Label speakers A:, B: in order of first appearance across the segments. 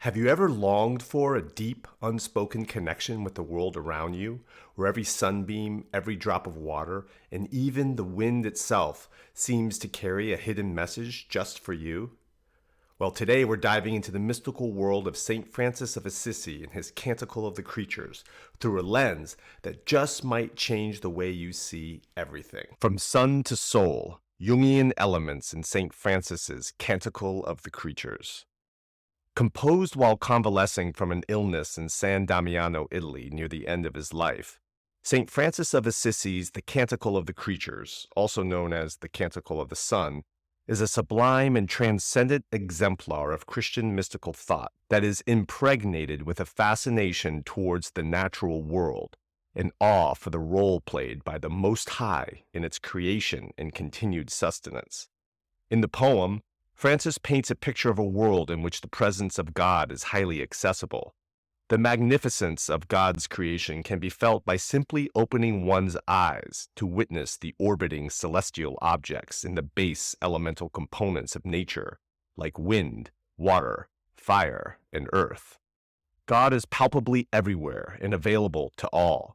A: Have you ever longed for a deep, unspoken connection with the world around you, where every sunbeam, every drop of water, and even the wind itself seems to carry a hidden message just for you? Well, today we're diving into the mystical world of St. Francis of Assisi and his Canticle of the Creatures through a lens that just might change the way you see everything. From sun to soul, Jungian elements in St. Francis's Canticle of the Creatures. Composed while convalescing from an illness in San Damiano, Italy, near the end of his life, St. Francis of Assisi's The Canticle of the Creatures, also known as the Canticle of the Sun, is a sublime and transcendent exemplar of Christian mystical thought that is impregnated with a fascination towards the natural world, an awe for the role played by the Most High in its creation and continued sustenance. In the poem, Francis paints a picture of a world in which the presence of God is highly accessible. The magnificence of God's creation can be felt by simply opening one's eyes to witness the orbiting celestial objects in the base elemental components of nature, like wind, water, fire, and earth. God is palpably everywhere and available to all.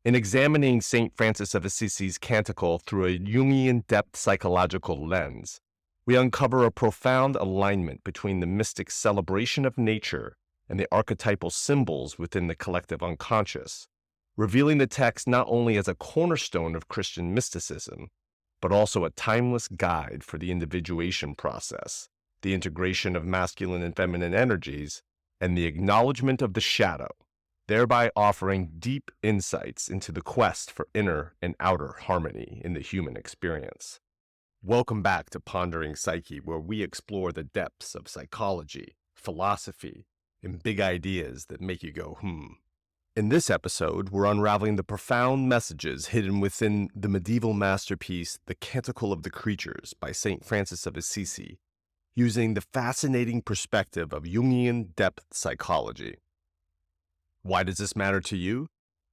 A: In examining St. Francis of Assisi's Canticle through a Jungian depth psychological lens, we uncover a profound alignment between the mystic celebration of nature and the archetypal symbols within the collective unconscious, revealing the text not only as a cornerstone of Christian mysticism, but also a timeless guide for the individuation process, the integration of masculine and feminine energies, and the acknowledgement of the shadow, thereby offering deep insights into the quest for inner and outer harmony in the human experience. Welcome back to Pondering Psyche, where we explore the depths of psychology, philosophy, and big ideas that make you go, In this episode, we're unraveling the profound messages hidden within the medieval masterpiece, The Canticle of the Creatures by St. Francis of Assisi, using the fascinating perspective of Jungian depth psychology. Why does this matter to you?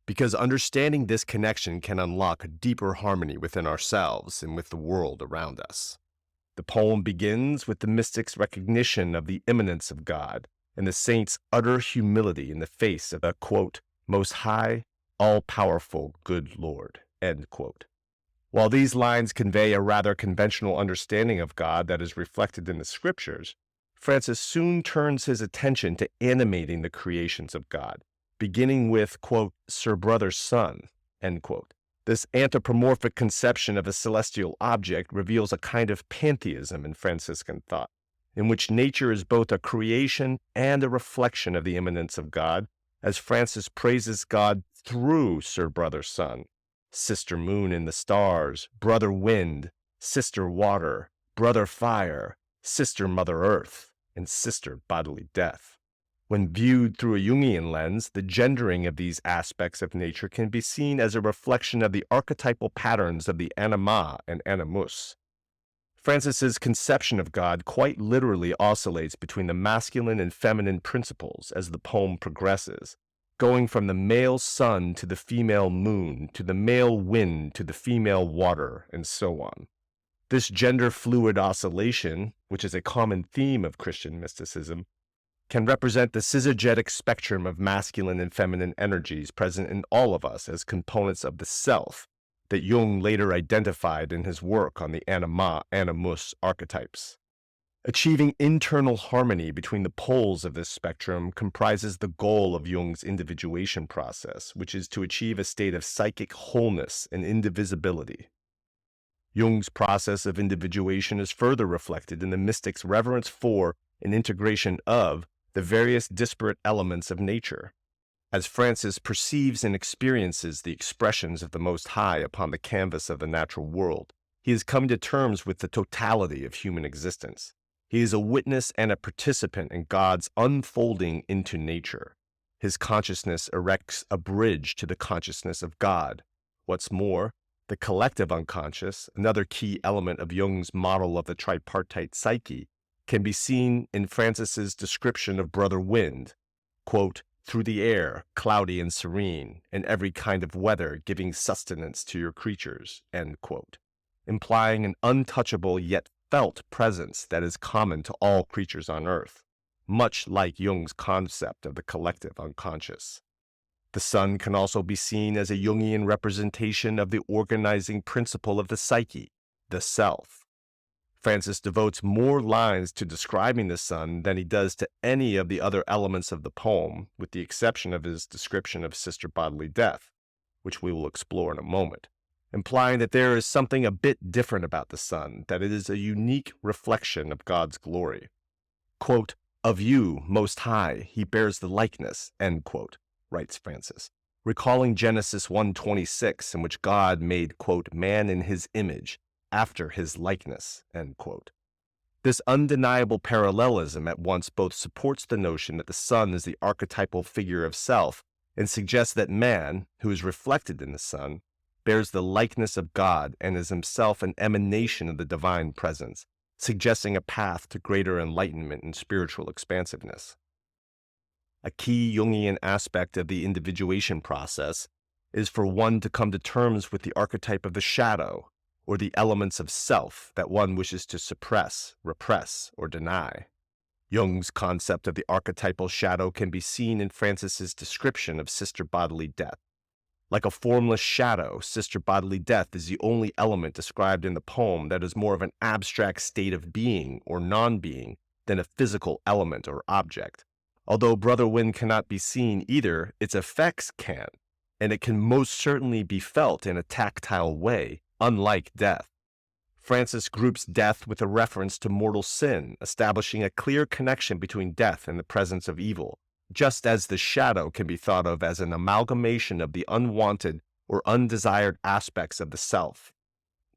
A: Because understanding this connection can unlock a deeper harmony within ourselves and with the world around us. The poem begins with the mystic's recognition of the immanence of God and the saint's utter humility in the face of the, quote, most high, all-powerful, good Lord, end quote. While these lines convey a rather conventional understanding of God that is reflected in the scriptures, Francis soon turns his attention to animating the creations of God, beginning with, quote, Sir Brother Sun, end quote. This anthropomorphic conception of a celestial object reveals a kind of pantheism in Franciscan thought, in which nature is both a creation and a reflection of the immanence of God, as Francis praises God through Sir Brother Sun, Sister Moon in the stars, Brother Wind, Sister Water, Brother Fire, Sister Mother Earth, and Sister Bodily Death. When viewed through a Jungian lens, the gendering of these aspects of nature can be seen as a reflection of the archetypal patterns of the anima and animus. Francis's conception of God quite literally oscillates between the masculine and feminine principles as the poem progresses, going from the male sun to the female moon, to the male wind to the female water, and so on. This gender-fluid oscillation, which is a common theme of Christian mysticism, can represent the synergetic spectrum of masculine and feminine energies present in all of us as components of the self that Jung later identified in his work on the anima-animus archetypes. Achieving internal harmony between the poles of this spectrum comprises the goal of Jung's individuation process, which is to achieve a state of psychic wholeness and indivisibility. Jung's process of individuation is further reflected in the mystic's reverence for and integration of the various disparate elements of nature. As Francis perceives and experiences the expressions of the Most High upon the canvas of the natural world, he is coming to terms with the totality of human existence. He is a witness and a participant in God's unfolding into nature. His consciousness erects a bridge to the consciousness of God. What's more, the collective unconscious, another key element of Jung's model of the tripartite psyche, can be seen in Francis's description of Brother Wind, quote, through the air, cloudy and serene, and every kind of weather giving sustenance to your creatures, end quote, implying an untouchable yet felt presence that is common to all creatures on earth. much like Jung's concept of the collective unconscious. The sun can also be seen as a Jungian representation of the organizing principle of the psyche, the self. Francis devotes more lines to describing the sun than he does to any of the other elements of the poem, with the exception of his description of Sister Bodily Death, which we will explore in a moment, implying that there is something a bit different about the sun, that it is a unique reflection of God's glory. Quote, "Of you, Most High, he bears the likeness," end quote, writes Francis, recalling Genesis 1:26, in which God made, quote, "man in his image, after his likeness," end quote. This undeniable parallelism at once both supports the notion that the sun is the archetypal figure of self and suggests that man, who is reflected in the sun, bears the likeness of God and is himself an emanation of the divine presence, suggesting a path to greater enlightenment and spiritual expansiveness. A key Jungian aspect of the individuation process is for one to come to terms with the archetype of the shadow, or the elements of self that one wishes to suppress, repress, or deny. Jung's concept of the archetypal shadow can be seen in Francis's description of Sister Bodily Death. Like a formless shadow, Sister Bodily Death is the only element described in the poem that is more of an abstract state of being or non-being than a physical element or object. Although Brother Wind cannot be seen either, its effects can, and it can most certainly be felt in a tactile way, unlike death. Francis groups death with a reference to mortal sin, establishing a clear connection between death and the presence of evil, just as the shadow can be thought of as an amalgamation of the unwanted or undesired aspects of the self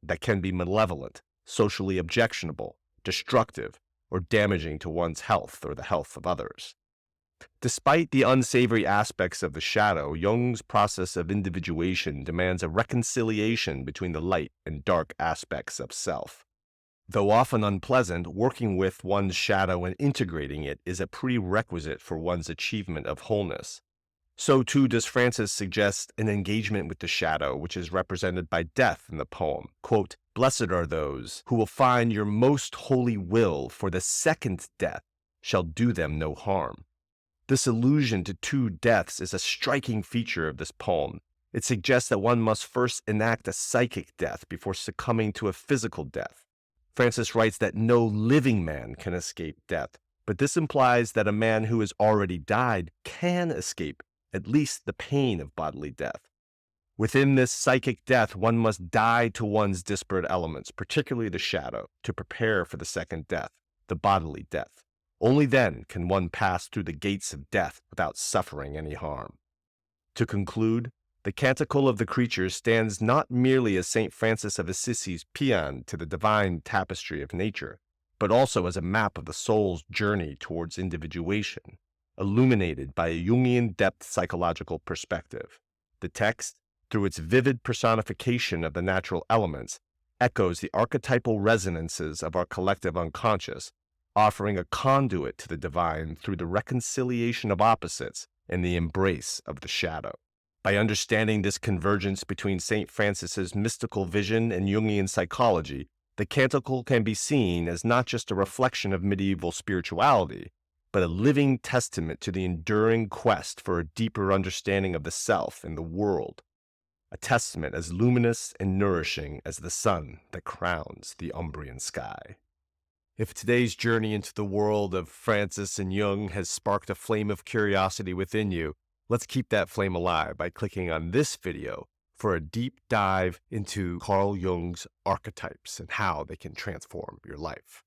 A: that can be malevolent, socially objectionable, destructive, or damaging to one's health or the health of others. Despite the unsavory aspects of the shadow, Jung's process of individuation demands a reconciliation between the light and dark aspects of self. Though often unpleasant, working with one's shadow and integrating it is a prerequisite for one's achievement of wholeness. So too does Francis suggest an engagement with the shadow, which is represented by death in the poem. Quote, "Blessed are those who will find your most holy will, for the second death shall do them no harm." This allusion to two deaths is a striking feature of this poem. It suggests that one must first enact a psychic death before succumbing to a physical death. Francis writes that no living man can escape death, but this implies that a man who has already died can escape at least the pain of bodily death. Within this psychic death, one must die to one's disparate elements, particularly the shadow, to prepare for the second death, the bodily death. Only then can one pass through the gates of death without suffering any harm. To conclude, the Canticle of the Creatures stands not merely as St. Francis of Assisi's paean to the divine tapestry of nature, but also as a map of the soul's journey towards individuation, illuminated by a Jungian depth psychological perspective. The text, through its vivid personification of the natural elements, echoes the archetypal resonances of our collective unconscious, offering a conduit to the divine through the reconciliation of opposites and the embrace of the shadow. By understanding this convergence between St. Francis's mystical vision and Jungian psychology, the canticle can be seen as not just a reflection of medieval spirituality, but a living testament to the enduring quest for a deeper understanding of the self and the world, a testament as luminous and nourishing as the sun that crowns the Umbrian sky. If today's journey into the world of Francis and Jung has sparked a flame of curiosity within you, let's keep that flame alive by clicking on this video for a deep dive into Carl Jung's archetypes and how they can transform your life.